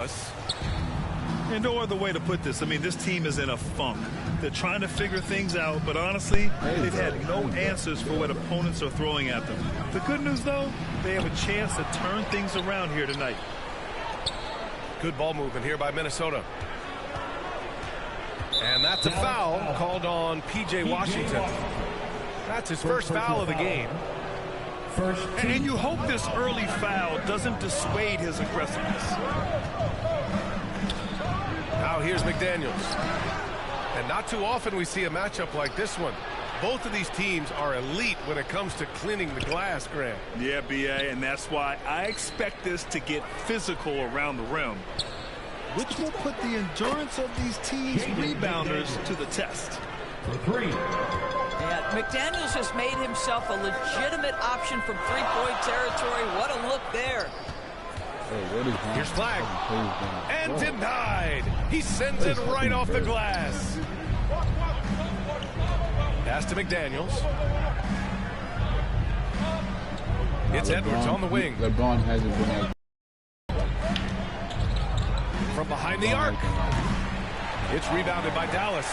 And no other way to put this. I mean, this team is in a funk. They're trying to figure things out, but honestly, they've had no answers for what opponents are throwing at them. The good news, though, they have a chance to turn things around here tonight. Good ball movement here by Minnesota. And that's a foul called on P.J. Washington. That's his first foul of the game. And you hope this early foul doesn't dissuade his aggressiveness. Now here's McDaniels. And not too often we see a matchup like this one. Both of these teams are elite when it comes to cleaning the glass, Grant. Yeah, B.A., and that's why I expect this to get physical around the rim, which will put the endurance of these teams' rebounders to the test. For three. Yeah, McDaniels has made himself a legitimate option from three-point territory. What a look there. Here's flag. And denied. He sends it right off the glass. Pass to McDaniels. It's Edwards on the wing. LeBron hasn't been from behind the arc. It's rebounded by Dallas.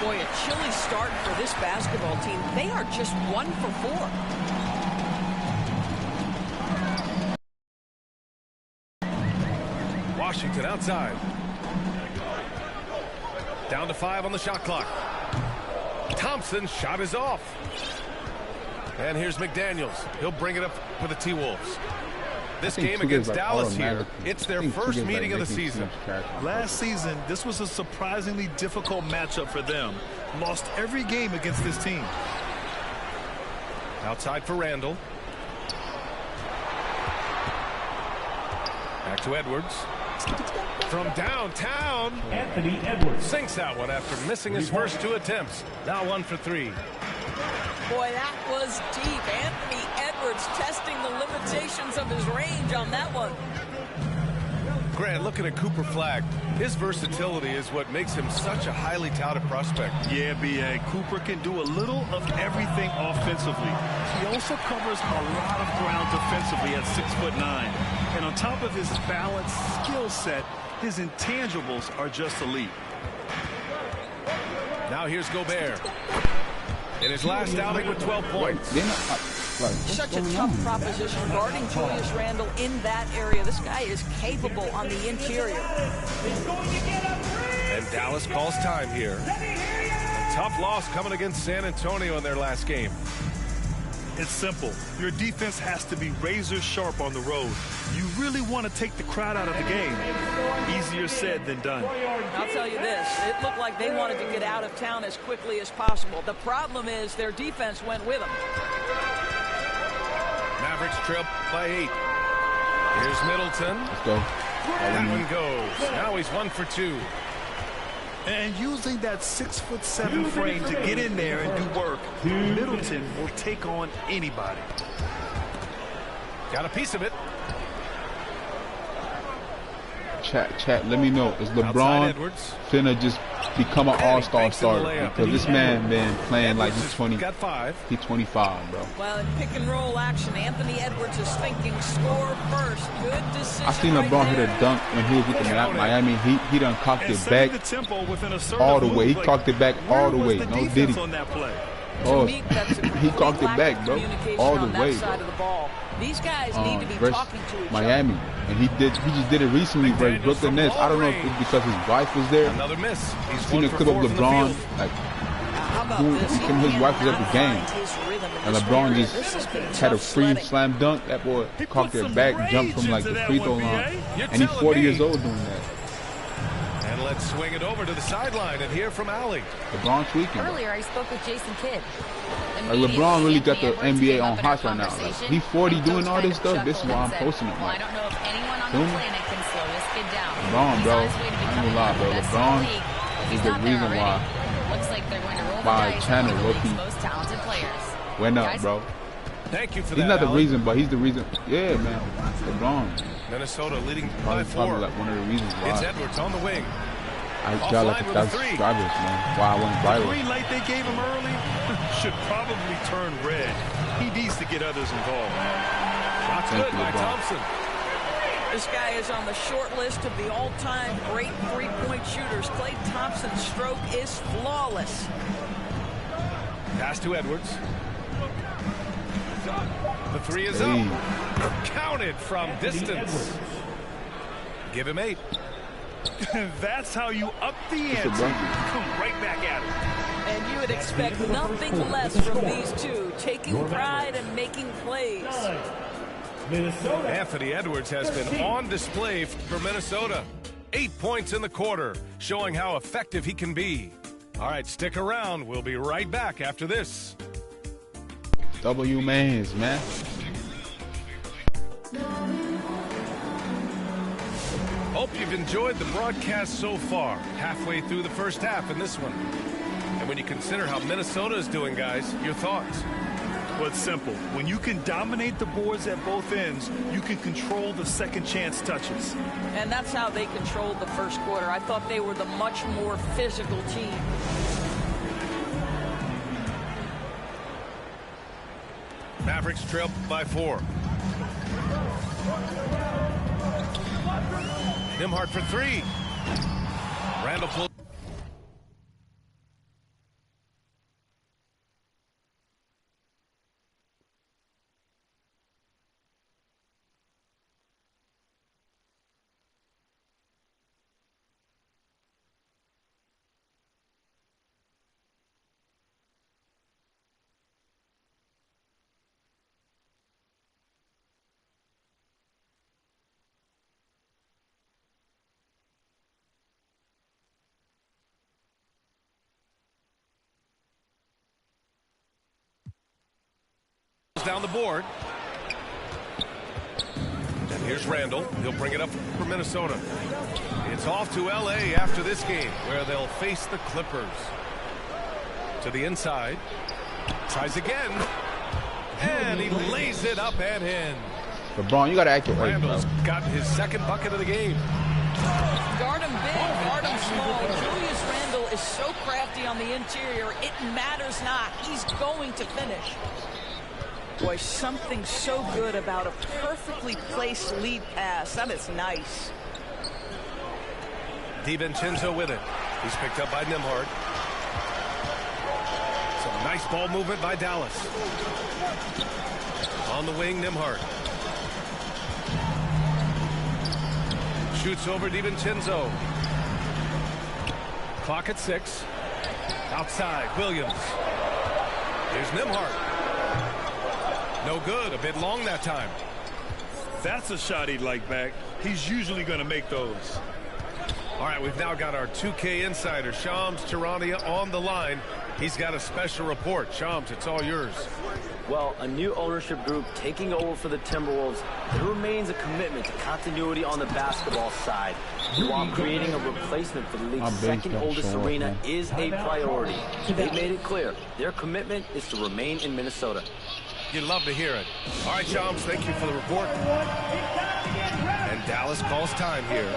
Boy, a chilly start for this basketball team. They are just 1 for 4. Washington outside. Down to 5 on the shot clock. Thompson's shot is off. And here's McDaniels. He'll bring it up for the T-Wolves. This game against Dallas here, it's their first meeting of the season. Last season, this was a surprisingly difficult matchup for them. Lost every game against this team. Outside for Randall. Back to Edwards. From downtown, Anthony Edwards sinks that one after missing his first 2 attempts. Now 1 for 3. Boy, that was deep. Anthony Edwards testing the limitations of his range on that one. Grant, looking at Cooper Flagg, his versatility is what makes him such a highly touted prospect. Yeah, B.A. Cooper can do a little of everything offensively. He also covers a lot of ground defensively at 6'9". And on top of his balanced skill set, his intangibles are just elite. Now here's Gobert. In his last outing with 12 points. Such a tough proposition guarding Julius Randle in that area. This guy is capable on the interior. And Dallas calls time here. A tough loss coming against San Antonio in their last game. It's simple. Your defense has to be razor sharp on the road. You really want to take the crowd out of the game. Easier said than done. I'll tell you this. It looked like they wanted to get out of town as quickly as possible. The problem is their defense went with them. Mavericks trail by 8. Here's Middleton. Let's go. That one goes. Now he's 1 for 2. And using that 6'7" frame to get in there and do work, Middleton will take on anybody. Got a piece of it. Chat, let me know. Is LeBron finna just become an all-star starter? Because this man been playing like he's 20. Got 5. He's 25, bro. Well, in pick and roll action, Anthony Edwards is thinking score first. Good decision. I seen LeBron hit a dunk when he was with the Miami Heat. He done cocked it back all the way. He cocked it back all the way. No diddy. Oh, he cocked it back, bro, all the way. These guys need to be talking to each Miami, and he just did it recently versus Brooklyn Nets. I don't know if it's because his wife was there. Another miss. He's seen a clip of LeBron, like his wife was at the game, and LeBron just had a free slam dunk. That boy cocked it back, jumped from like the free throw line, and he's 40 years old doing that. And let's swing it over to the sideline and hear from Allie. LeBron tweaking. Earlier, I spoke with Jason Kidd. Like LeBron really got the NBA on hot right now. Like, he's 40 doing all this stuff. This is why I'm posting it. Like, I don't know if anyone on the planet can slow this kid down. LeBron, bro. I ain't gonna lie, bro. LeBron is the reason why Looks like they're going to roll my the dice channel with the most talented players. went up, bro. Thank you for that. He's not the reason, but he's the reason. Yeah, man. LeBron. Minnesota leading by 4. Probably like one of the reasons why. It's Edwards on the wing. I got like 1,000 subscribers, man. Why I went viral. The green light they gave him early should probably turn red. He needs to get others involved. Shots good by Thompson. This guy is on the short list of the all-time great three-point shooters. Klay Thompson's stroke is flawless. Pass to Edwards. The three is up. Counted from distance. Give him 8. That's how you up the ante. Come right back at it. And you would expect nothing less from these two, taking pride and making plays. Anthony Edwards has been on display for Minnesota. 8 points in the quarter, showing how effective he can be. All right, stick around. We'll be right back after this. W mans, man. Hope you've enjoyed the broadcast so far. Halfway through the first half in this one. And when you consider how Minnesota is doing, guys, your thoughts? Well, it's simple. When you can dominate the boards at both ends, you can control the second chance touches. And that's how they controlled the first quarter. I thought they were the much more physical team. Mavericks trail by 4. Nembhard for 3. Randall pulls. Down the board. And here's Randall. He'll bring it up for Minnesota. It's off to LA after this game, where they'll face the Clippers. To the inside. Tries again. And he lays it up and in. LeBron, you got to act your way, bro. Randall's got his second bucket of the game. Guard him big, guard him small. Julius Randle is so crafty on the interior, it matters not. He's going to finish. Boy, something so good about a perfectly placed lead pass. That is nice. DiVincenzo with it. He's picked up by Nembhard. Some nice ball movement by Dallas. On the wing, Nembhard. Shoots over DiVincenzo. Clock at 6. Outside, Williams. Here's Nembhard. No good. A bit long that time. That's a shot he'd like back. He's usually going to make those. All right, we've now got our 2K insider, Shams Charania, on the line. He's got a special report. Shams, it's all yours. Well, a new ownership group taking over for the Timberwolves. There remains a commitment to continuity on the basketball side, while creating a replacement for the league's second oldest arena is a priority. They've made it clear their commitment is to remain in Minnesota. You'd love to hear it. All right, Shams, thank you for the report. And Dallas calls time here.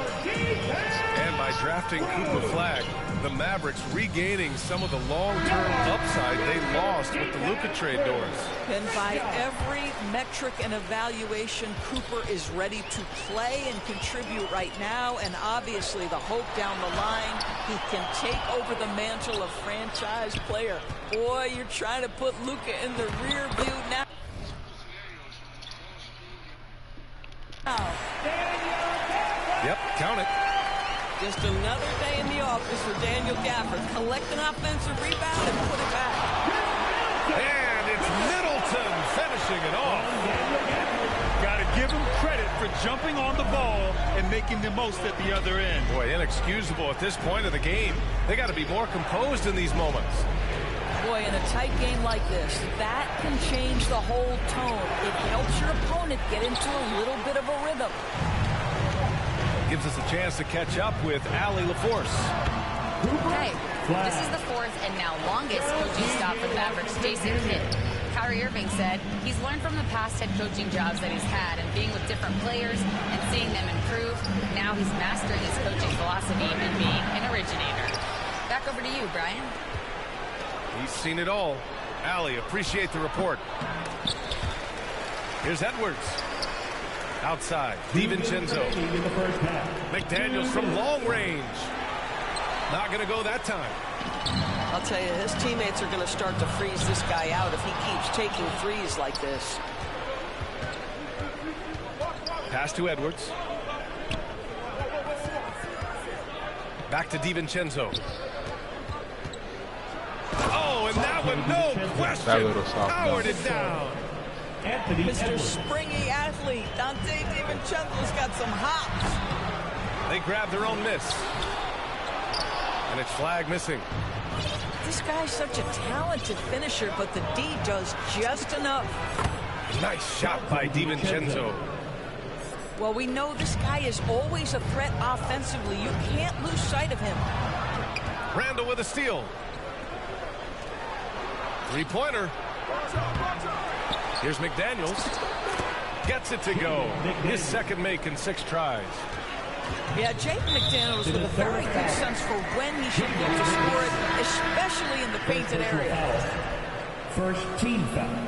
And by drafting Cooper Flagg, the Mavericks regaining some of the long-term upside they lost with the Luka trade doors. And by every metric and evaluation, Cooper is ready to play and contribute right now. And obviously the hope down the line, he can take over the mantle of franchise player. Boy, you're trying to put Luka in the rear view now. Yep, count it. Just another day in the office for Daniel Gafford. Collect an offensive rebound and put it back. And it's Middleton finishing it off. Got to give him credit for jumping on the ball and making the most at the other end. Boy, inexcusable at this point of the game. They got to be more composed in these moments. Boy, in a tight game like this, that can change the whole tone. It helps your opponent get into a little bit of a rhythm. Gives us a chance to catch up with Allie LaForce. Hey, this is the 4th and now longest coaching stop for the Mavericks, Jason Kidd. Kyrie Irving said he's learned from the past head coaching jobs that he's had and being with different players and seeing them improve. Now he's mastering his coaching philosophy and being an originator. Back over to you, Brian. He's seen it all. Allie, appreciate the report. Here's Edwards. Outside, DiVincenzo. McDaniels from long range. Not going to go that time. I'll tell you, his teammates are going to start to freeze this guy out if he keeps taking threes like this. Pass to Edwards. Back to DiVincenzo. Oh, and that one, no question, powered it down. Mr. Springy athlete, Dante DiVincenzo's got some hops. They grab their own miss. And it's flag missing. This guy's such a talented finisher, but the D does just enough. Nice shot by DiVincenzo. Well, we know this guy is always a threat offensively. You can't lose sight of him. Randall with a steal. Three-pointer. Here's McDaniels. Gets it to go. His second make in 6 tries. Yeah, Jake McDaniels with a very good sense for when he should look to score it, especially in the painted area. First team foul.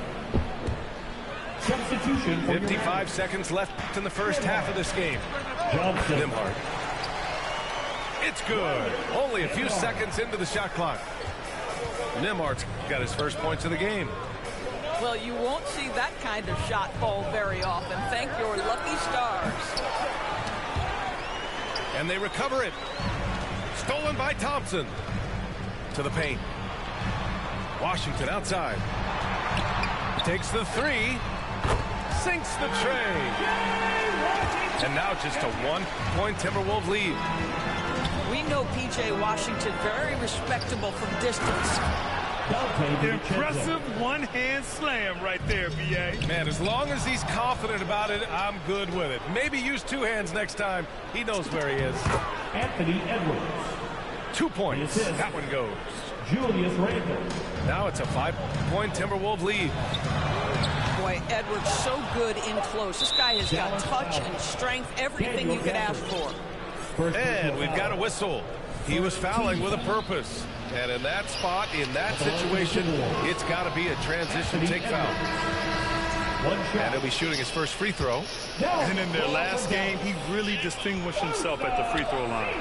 Substitution. 55 seconds left in the first half of this game. Nimhart. It's good. Only a few seconds into the shot clock. Nimhart's got his first points of the game. Well, you won't see that kind of shot fall very often. Thank your lucky stars. And they recover it. Stolen by Thompson. To the paint. Washington outside. Takes the three. Sinks the tray. And now just a 1-point Timberwolves lead. We know P.J. Washington very respectable from distance. Impressive one-hand slam right there, B.A. Man, as long as he's confident about it, I'm good with it. Maybe use 2 hands next time. He knows where he is. Anthony Edwards. 2 points. That one goes. Julius Randle. Now it's a 5-point Timberwolves lead. Boy, Edwards so good in close. This guy has got touch and strength, everything you could ask for. And we've got a whistle. He was fouling with a purpose. And in that spot, in that situation, it's got to be a transition take foul. And he'll be shooting his first free throw. And in their last game, he really distinguished himself at the free throw line.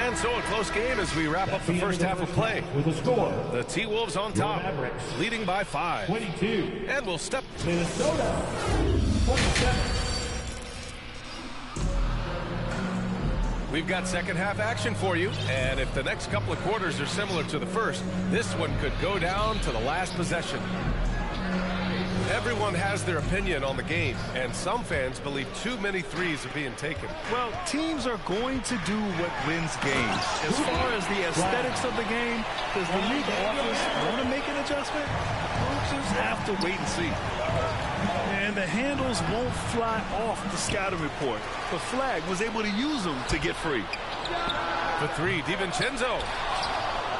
And so a close game as we wrap up the first half of play. With a score. The T-Wolves on top, leading by 5. 22. And we'll step. Minnesota. 27. We've got second half action for you, and if the next couple of quarters are similar to the first, this one could go down to the last possession. Everyone has their opinion on the game, and some fans believe too many threes are being taken. Well, teams are going to do what wins games. As far as the aesthetics of the game, does the league office want to make an adjustment? We'll just have to wait and see. And the handles won't fly off the scouting report. The flag was able to use them to get free. The three, DiVincenzo.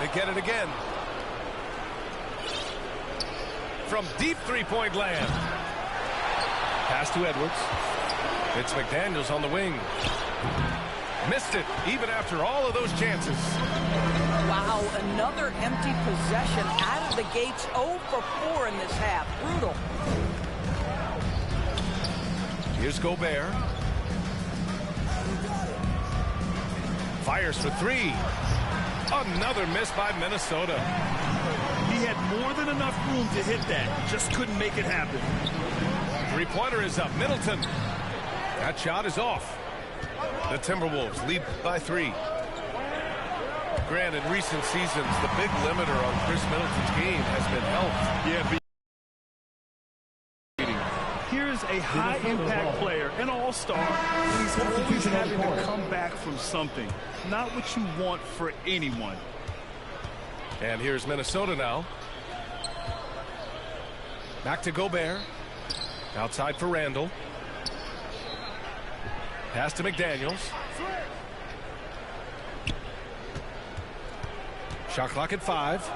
They get it again. From deep three-point land. Pass to Edwards. It's McDaniels on the wing. Missed it, even after all of those chances. Wow, another empty possession out of the gates. 0 for 4 in this half. Brutal. Here's Gobert. Fires for 3. Another miss by Minnesota. He had more than enough room to hit that. Just couldn't make it happen. Three-pointer is up. Middleton. That shot is off. The Timberwolves lead by 3. Granted, in recent seasons, the big limiter on Chris Middleton's game has been health. Yeah, here's a high-impact player, an all-star, and he's always having to come back from something. Not what you want for anyone. And here's Minnesota now. Back to Gobert. Outside for Randall. Pass to McDaniels. Shot clock at 5.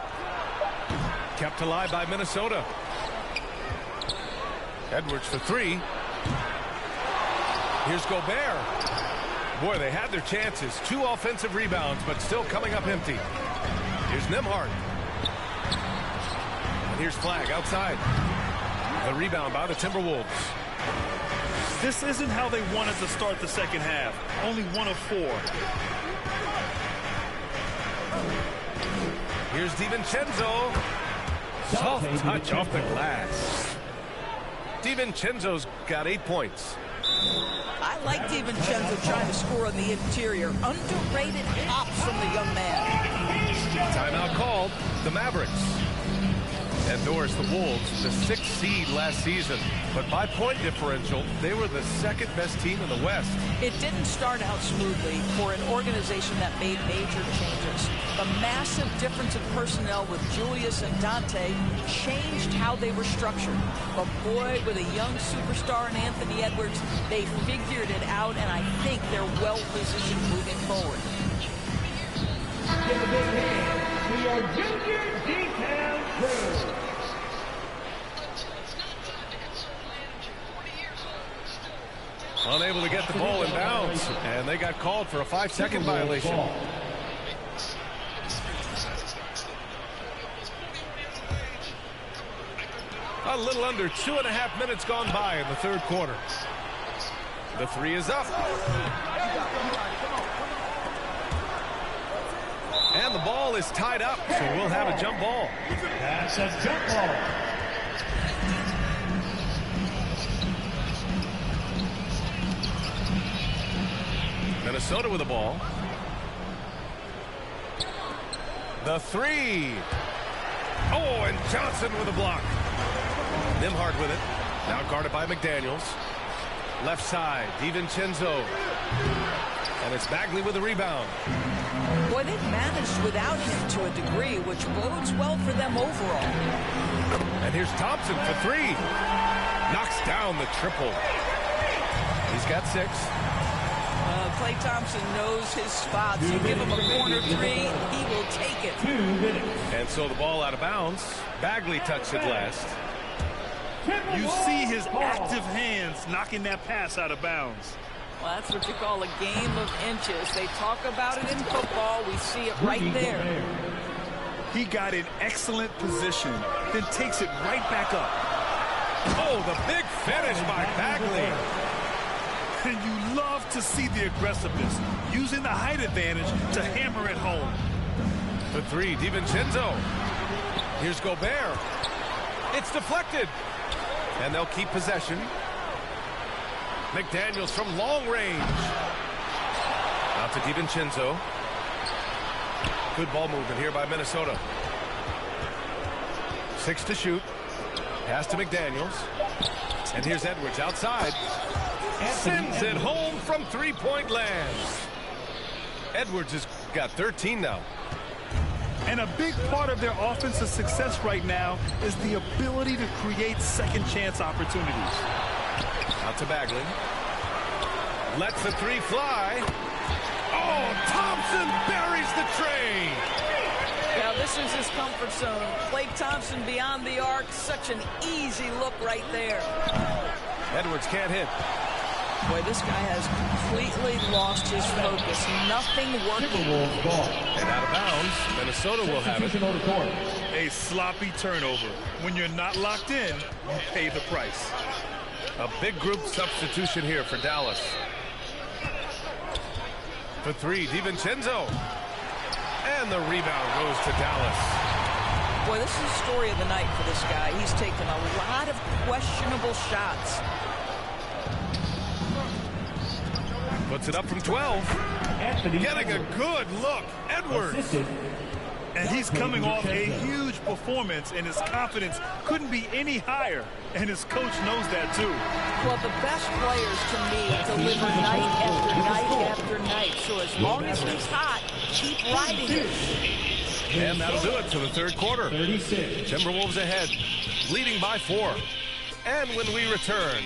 Kept alive by Minnesota. Edwards for 3. Here's Gobert. Boy, they had their chances. 2 offensive rebounds, but still coming up empty. Here's Nimhart. And here's Flag outside. The rebound by the Timberwolves. This isn't how they wanted to start the second half. Only 1 of 4. Here's DiVincenzo. Soft touch off the glass. DiVincenzo's got 8 points. I like DiVincenzo trying to score on the interior. Underrated hops from the young man. Timeout called. The Mavericks. And Norris, the Wolves, the 6th seed last season. But by point differential, they were the 2nd best team in the West. It didn't start out smoothly for an organization that made major changes. The massive difference in personnel with Julius and Dante changed how they were structured. But boy, with a young superstar in Anthony Edwards, they figured it out, and I think they're well-positioned moving forward. Give a big hand to your junior D-Town crew. Unable to get the ball in bounds, and they got called for a 5-second violation. A little under 2.5 minutes gone by in the 3rd quarter. The 3 is up. And the ball is tied up, so we'll have a jump ball. That's a jump ball. Minnesota with the ball. The 3. Oh, and Johnson with a block. Nembhard with it. Now guarded by McDaniels. Left side, DiVincenzo. And it's Bagley with the rebound. Boy, they've managed without him to a degree, which bodes well for them overall. And here's Thompson for 3. Knocks down the triple. He's got 6. Klay Thompson knows his spots. You give him a corner 3, he will take it. 2 minutes. And so the ball out of bounds. Bagley touched it last. You see his active hands knocking that pass out of bounds. Well, that's what you call a game of inches. They talk about it in football. We see it right there. He got in excellent position, then takes it right back up. Oh, the big finish by Bagley. And you love to see the aggressiveness, using the height advantage to hammer it home. The 3, DiVincenzo. Here's Gobert. It's deflected. And they'll keep possession. McDaniels from long range. Out to DiVincenzo. Good ball movement here by Minnesota. 6 to shoot. Pass to McDaniels. And here's Edwards outside. Sends it home from 3-point land. Edwards has got 13 now. And a big part of their offensive success right now is the ability to create second chance opportunities. Out to Bagley. Lets the 3 fly. Oh, Thompson buries the tray. Now this is his comfort zone. Klay Thompson beyond the arc. Such an easy look right there. Edwards can't hit. Boy, this guy has completely lost his focus. Nothing working. And out of bounds, Minnesota will have it. A sloppy turnover. When you're not locked in, you pay the price. A big group substitution here for Dallas. The 3, DiVincenzo. And the rebound goes to Dallas. Boy, this is the story of the night for this guy. He's taken a lot of questionable shots. Puts it up from 12. Getting a good look. Edwards. And he's coming off a huge performance, and his confidence couldn't be any higher. And his coach knows that, too. Well, the best players, to me, deliver night after night after night. So as long as he's hot, keep riding it. And that'll do it to the 3rd quarter. 36. Timberwolves ahead, leading by 4. And when we return...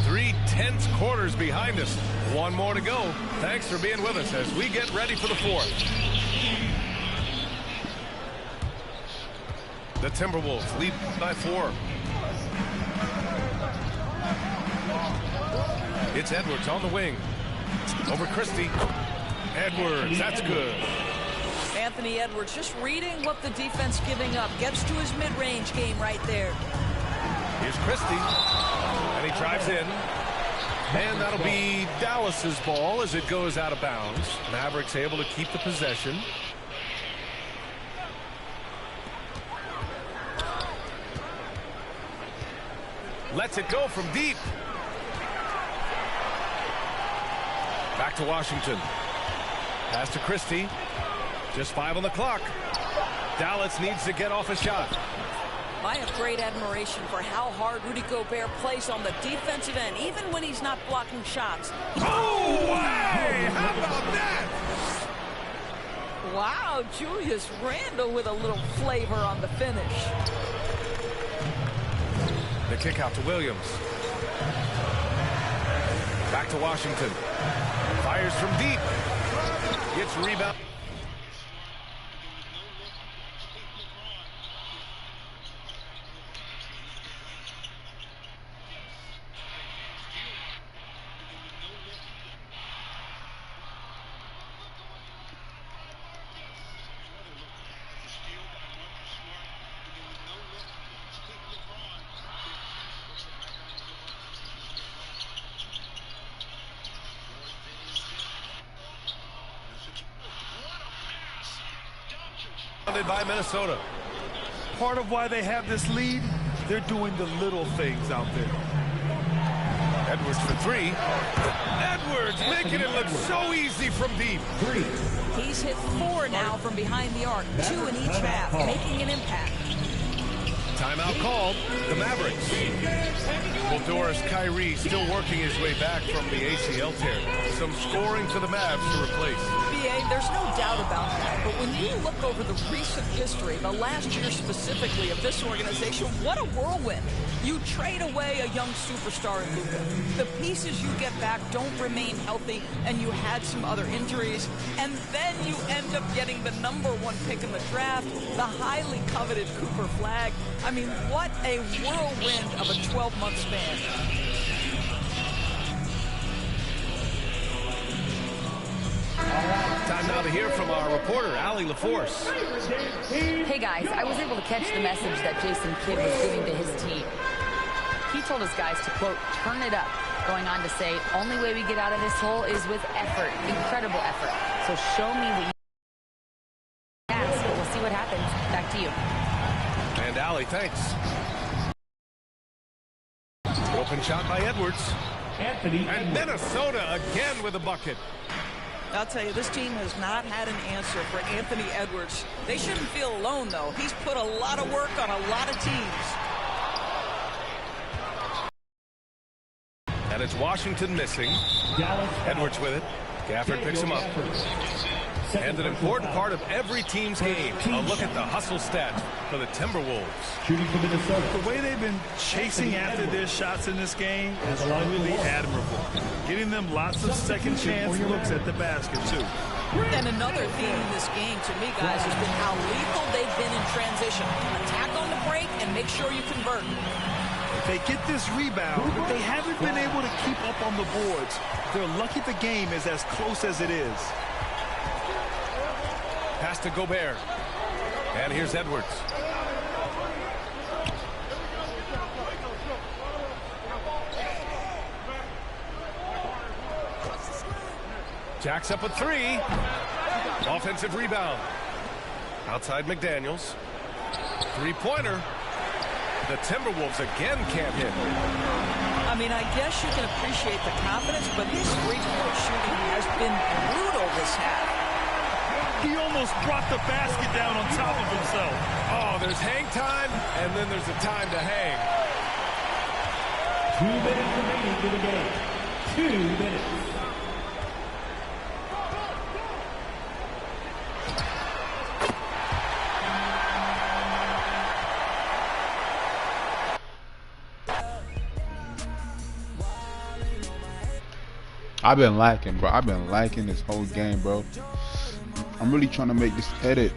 3 tense quarters behind us. 1 more to go. Thanks for being with us as we get ready for the 4th. The Timberwolves lead by 4. It's Edwards on the wing. Over Christie. Edwards, that's good. Anthony Edwards just reading what the defense giving up. Gets to his mid-range game right there. Here's Christie, and he drives in. And that'll be Dallas's ball as it goes out of bounds. Mavericks able to keep the possession. Lets it go from deep. Back to Washington. Pass to Christie. Just 5 on the clock. Dallas needs to get off a shot. I have great admiration for how hard Rudy Gobert plays on the defensive end, even when he's not blocking shots. Oh, way! How about that? Wow, Julius Randle with a little flavor on the finish. The kick out to Williams. Back to Washington. Fires from deep. Gets rebound. By Minnesota. Part of why they have this lead, they're doing the little things out there. Edwards for 3. Edwards making it look so easy from deep. He's hit 4 now from behind the arc, 2 in each half, making an impact. Timeout called. The Mavericks. Well, Doris, Kyrie still working his way back from the ACL tear. Some scoring for the Mavs to replace. BA, there's no doubt about that. But when you look over the recent history, the last year specifically of this organization, what a whirlwind. You trade away a young superstar in Luka. The pieces you get back don't remain healthy, and you had some other injuries. And then you end up getting the #1 pick in the draft, the highly coveted Cooper Flag. I mean, what a whirlwind of a 12-month span. Time now to hear from our reporter, Allie LaForce. Hey guys, I was able to catch the message that Jason Kidd was giving to his team. He told his guys to, quote, turn it up, going on to say, only way we get out of this hole is with effort, incredible effort. So show me what you ask, but we'll see what happens. Back to you. And Allie, thanks. Open shot by Edwards. And Minnesota again with a bucket. I'll tell you, this team has not had an answer for Anthony Edwards. They shouldn't feel alone, though. He's put a lot of work on a lot of teams. And it's Washington missing. Edwards with it. Gafford picks him up. And an important part of every team's game, a look at the hustle stat for the Timberwolves. The way they've been chasing after their shots in this game is really admirable. Getting them lots of second chance looks at the basket, too. And another theme in this game, to me, guys, has been how lethal they've been in transition. Attack on the break and make sure you convert. They get this rebound, but they haven't been able to keep up on the boards. They're lucky the game is as close as it is. Pass to Gobert. And here's Edwards. Jacks up a 3. Offensive rebound. Outside McDaniels. Three-pointer. The Timberwolves again can't hit. I mean, I guess you can appreciate the confidence, but his three-point shooting has been brutal this half. He almost brought the basket down on top of himself. Oh, there's hang time, and then there's a time to hang. 2 minutes remaining to the game. 2 minutes. I've been lacking, bro. I've been lacking this whole game, bro. I'm really trying to make this edit.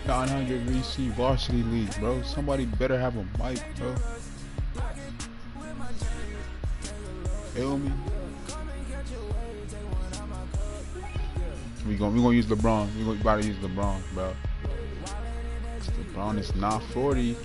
$900 VC Varsity League, bro. Somebody better have a mic, bro. Feel me? We're gonna use LeBron. We're about to use LeBron, bro. LeBron is not 40.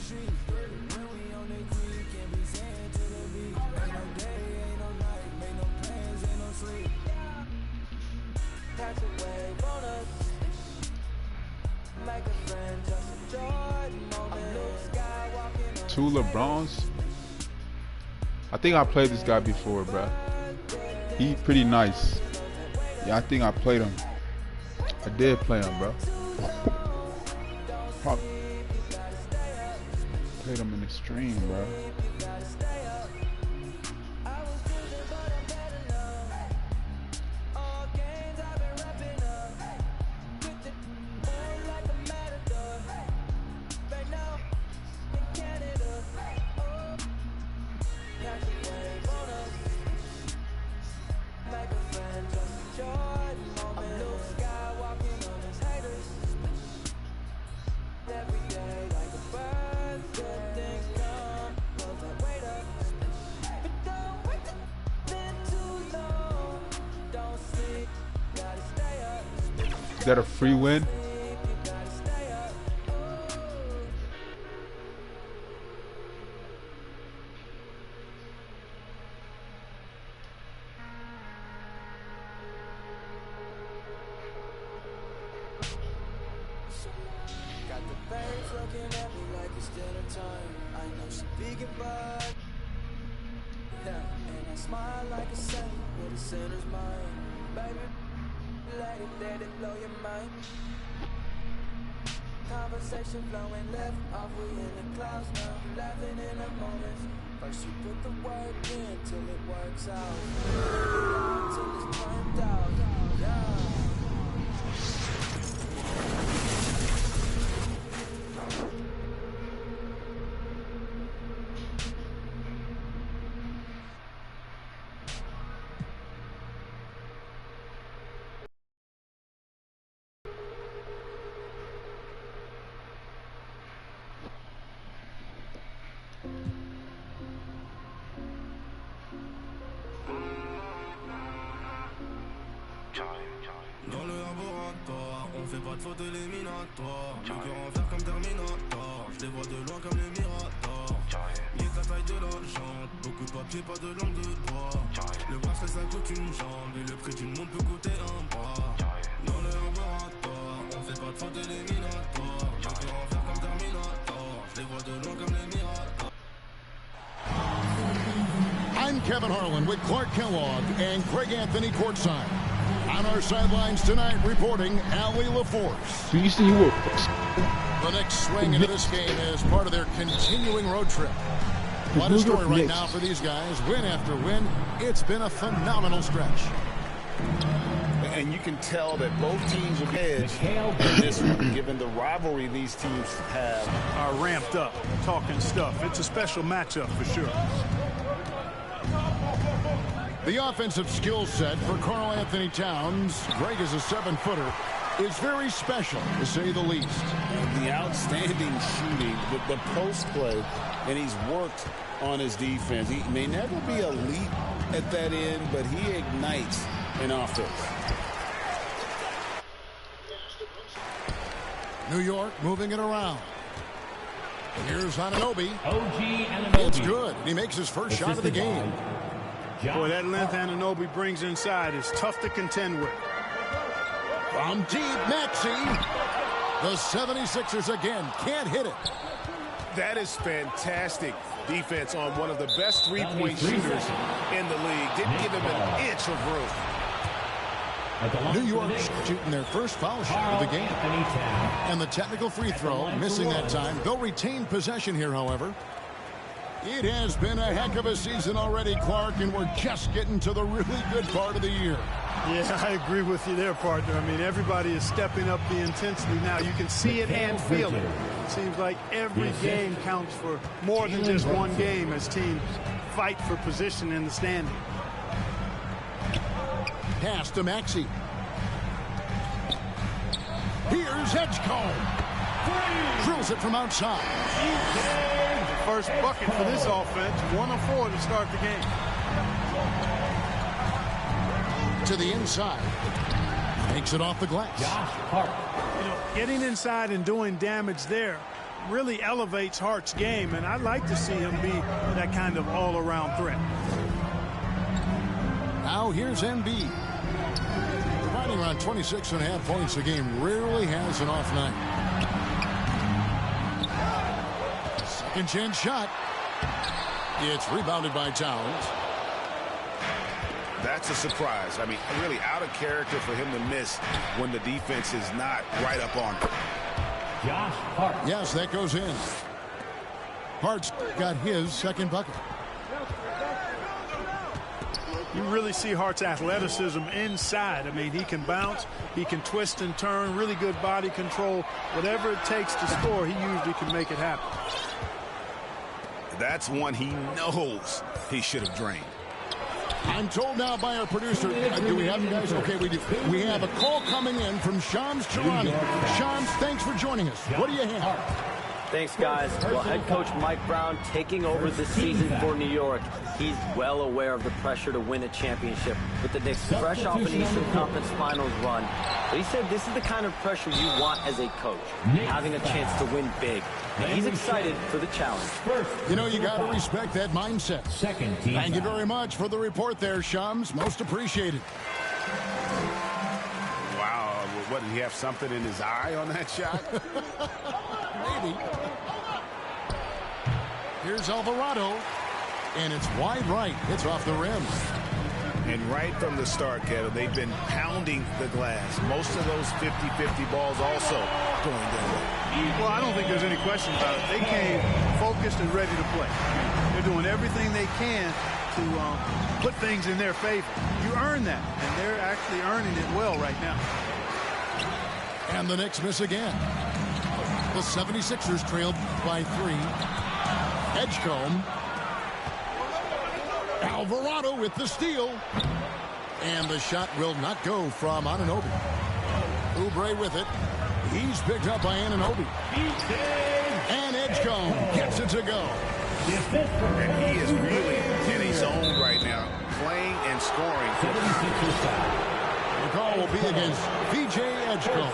Two LeBrons. I think I played this guy before, bro. He pretty nice. Yeah, I think I played him. I did play him, bro. Played him in the stream, bro. Is that a free win? Got the babes looking at me like it's dinner time. I know she vegan, but yeah, and I smile like a saint with a sinner's mind. Baby, let it blow your mind. Conversation flowing left off, we in the clouds now, laughing in the moments. First you put the work in till it works out, till it's turned out. Yeah. Dans le laboratoire, on fait pas de faute éliminatoire. Le cœur en fer comme Terminator, je les vois de loin comme les Miradors. Nique la taille de la jante, beaucoup de papier, pas de langue de bois. Le bracelet ça coûte une jambe, et le prix d'une montre peut coûter un bras. Dans le laboratoire, on fait pas de faute éliminatoire. Le cœur en fer comme Terminator, je les vois de loin comme les Miradors. I'm Kevin Harlan with Clark Kellogg and Craig Anthony courtside. On our sidelines tonight, reporting Allie LaForce. Do you see who? The next swing into this game is part of their continuing road trip. What a story right now for these guys. Win after win, it's been a phenomenal stretch. And you can tell that both teams are edge in this one, given the rivalry these teams have. Are ramped up, talking stuff. It's a special matchup for sure. The offensive skill set for Karl Anthony Towns, Greg is a 7-footer, is very special, to say the least. The outstanding shooting, the post play, and he's worked on his defense. He may never be elite at that end, but he ignites an offense. New York moving it around. Here's Anunoby. It's good. He makes his first shot of the game. Boy, that length Anunoby brings inside is tough to contend with. From deep, Maxey. The 76ers again can't hit it. That is fantastic defense on one of the best three-point shooters in the league. Didn't give him an inch of room. New York shooting their first foul shot of the game. And the technical free throw, missing that time. They'll retain possession here, however. It has been a heck of a season already, Clark, and we're just getting to the really good part of the year. Yeah, I agree with you there, partner. I mean, everybody is stepping up the intensity now. You can see it and feel it. It seems like every game counts for more than just one game as teams fight for position in the standing. Pass to Maxey. Here's Edgecombe. Drills it from outside. First bucket for this offense, 1 of 4 to start the game. To the inside. Takes it off the glass. You know, getting inside and doing damage there really elevates Hart's game, and I'd like to see him be that kind of all-around threat. Now here's Embiid. Providing around 26.5 points a game, rarely has an off night. Second chance shot. It's rebounded by Towns. That's a surprise. I mean, really out of character for him to miss when the defense is not right up on him. Josh Hart. Yes, that goes in. Hart's got his second bucket. You really see Hart's athleticism inside. I mean, he can bounce, he can twist and turn, really good body control. Whatever it takes to score, he usually can make it happen. That's one he knows he should have drained. I'm told now by our producer, do we have you guys? Okay, we do. We have a call coming in from Shams Charania. Shams, thanks for joining us. What do you have? Thanks, guys. Well, head coach Mike Brown taking over this season for New York. He's well aware of the pressure to win a championship with the Knicks fresh off an Eastern Conference Finals run. But he said this is the kind of pressure you want as a coach, having a chance to win big. And he's excited for the challenge. You know, you got to respect that mindset. Thank you very much for the report there, Shams. Most appreciated. Wow. What, did he have something in his eye on that shot? Maybe. Here's Alvarado, and it's wide right. It's off the rim. And right from the start, Kettle, they've been pounding the glass. Most of those 50-50 balls also going their way. Well, I don't think there's any question about it. They came focused and ready to play. They're doing everything they can to put things in their favor. You earn that, and they're actually earning it well right now. And the Knicks miss again. The 76ers trailed by 3. Edgecombe. Alvarado with the steal. And the shot will not go from Anunoby. Oubre with it. He's picked up by Anunoby. And Edgecombe gets it to go. And he is really in a zone right now, playing and scoring. The call will be against VJ Edgecombe.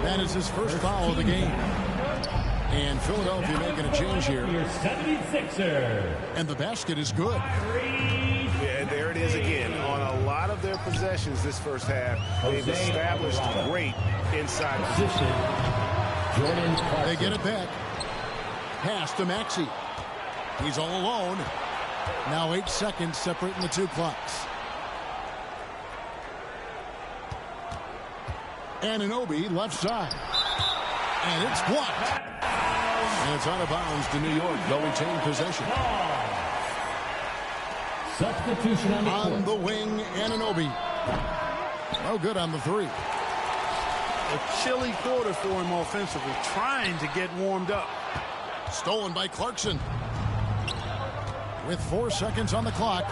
That is his first foul of the game. And Philadelphia making a change here. And the basket is good. Yeah, there it is again. On a lot of their possessions this first half, they've established great inside position. They get it back. Pass to Maxey. He's all alone. Now 8 seconds separating the two clocks. Anunoby left side. And it's blocked. And it's out of bounds to New York. They'll retain possession. Substitution on the wing, Anunoby. No good on the 3. A chilly quarter for him offensively, trying to get warmed up. Stolen by Clarkson. With 4 seconds on the clock.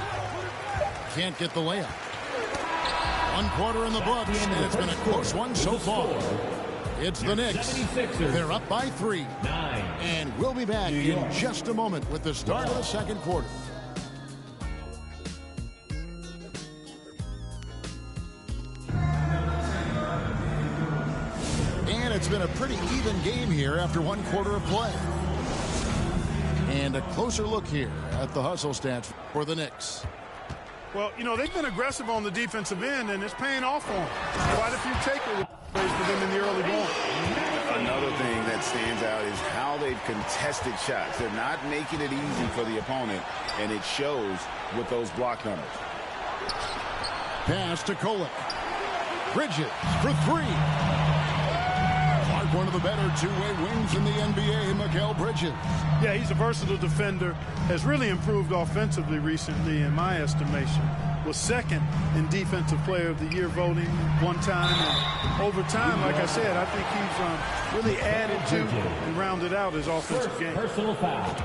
Can't get the layup. 1 quarter in the books, and it's been a close one so far. It's the Knicks. They're up by 3. And we'll be back in just a moment with the start of the second quarter. And it's been a pretty even game here after 1 quarter of play. And a closer look here at the hustle stats for the Knicks. Well, you know, they've been aggressive on the defensive end, and it's paying off for them. Quite a few takeaways for them in the early going. Another thing that stands out is how they've contested shots. They're not making it easy for the opponent, and it shows with those block numbers. Pass to Kolek. Bridges for 3. Clark, one of the better two-way wings in the NBA, Mikal Bridges. Yeah, he's a versatile defender. Has really improved offensively recently, in my estimation. Was second in Defensive Player of the Year voting one time. And over time, like I said, I think he's really added to and rounded out his offensive game. Personal foul.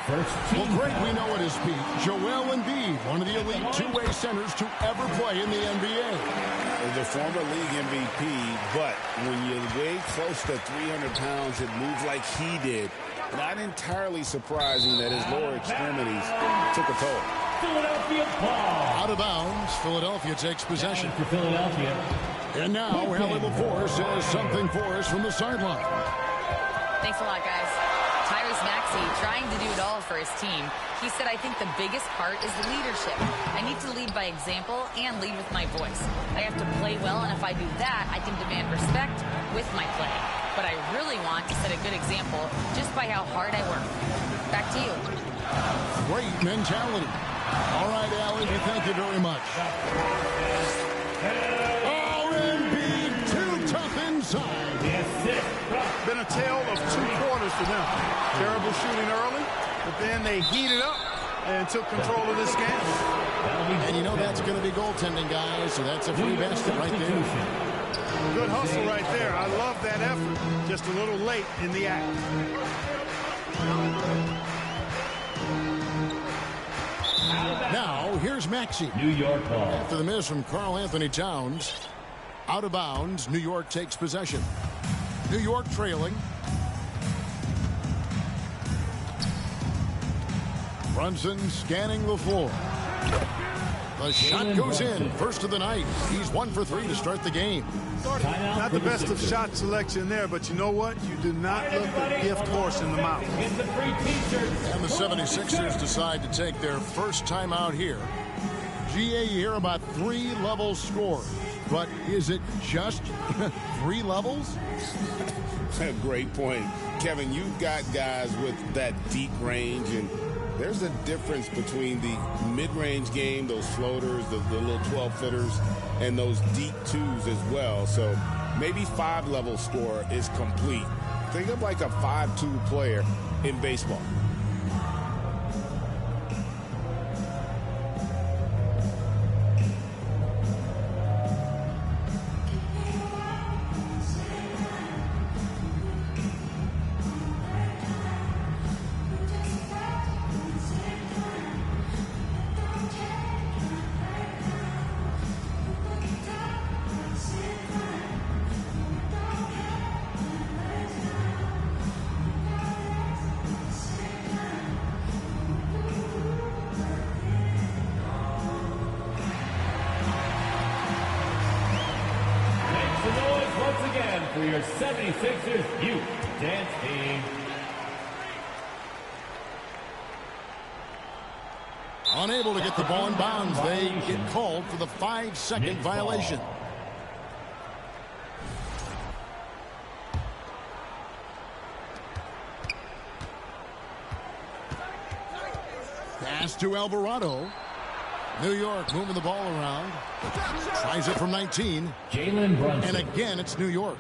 Well, Greg, we know at his peak, Joel Embiid, one of the elite two-way centers to ever play in the NBA. The former league MVP, but when you weigh close to 300 pounds and move like he did, not entirely surprising that his lower extremities took a toll. Philadelphia ball. Out of bounds. Philadelphia takes possession. For Philadelphia. And now, Allie LaForce has something for us from the sideline. Thanks a lot, guys. Tyrese Maxey trying to do it all for his team. He said, I think the biggest part is leadership. I need to lead by example and lead with my voice. I have to play well, and if I do that, I can demand respect with my play. But I really want to set a good example just by how hard I work. Back to you. Great mentality. All right, Allie, thank you very much. Too tough inside. Been a tale of 2 quarters for them. Terrible shooting early, but then they heated up and took control of this game. And you know that's going to be goaltending, guys, so that's a free basket right there. Good hustle right there. I love that effort. Just a little late in the act. Now, here's Maxey. New York ball. After the miss from Karl Anthony Towns. Out of bounds, New York takes possession. New York trailing. Brunson scanning the floor. The shot goes in. First of the night. He's 1 for 3 to start the game. Not the best of shot selection there, but you know what? You do not look the gift horse in the mouth. And the 76ers decide to take their first time out here. GA, you hear about 3 level scores. But is it just 3 levels? Great point. Kevin, you've got guys with that deep range, and there's a difference between the mid-range game, those floaters, the little 12-footers, and those deep 2s as well. So maybe 5-level score is complete. Think of like a 5-2 player in baseball. For your 76ers youth dance team. Unable to get the ball in bounds. They get called for the 5-second violation. Pass to Alvarado. New York moving the ball around. Tries it from 19. Jalen Brunson. And again, it's New York.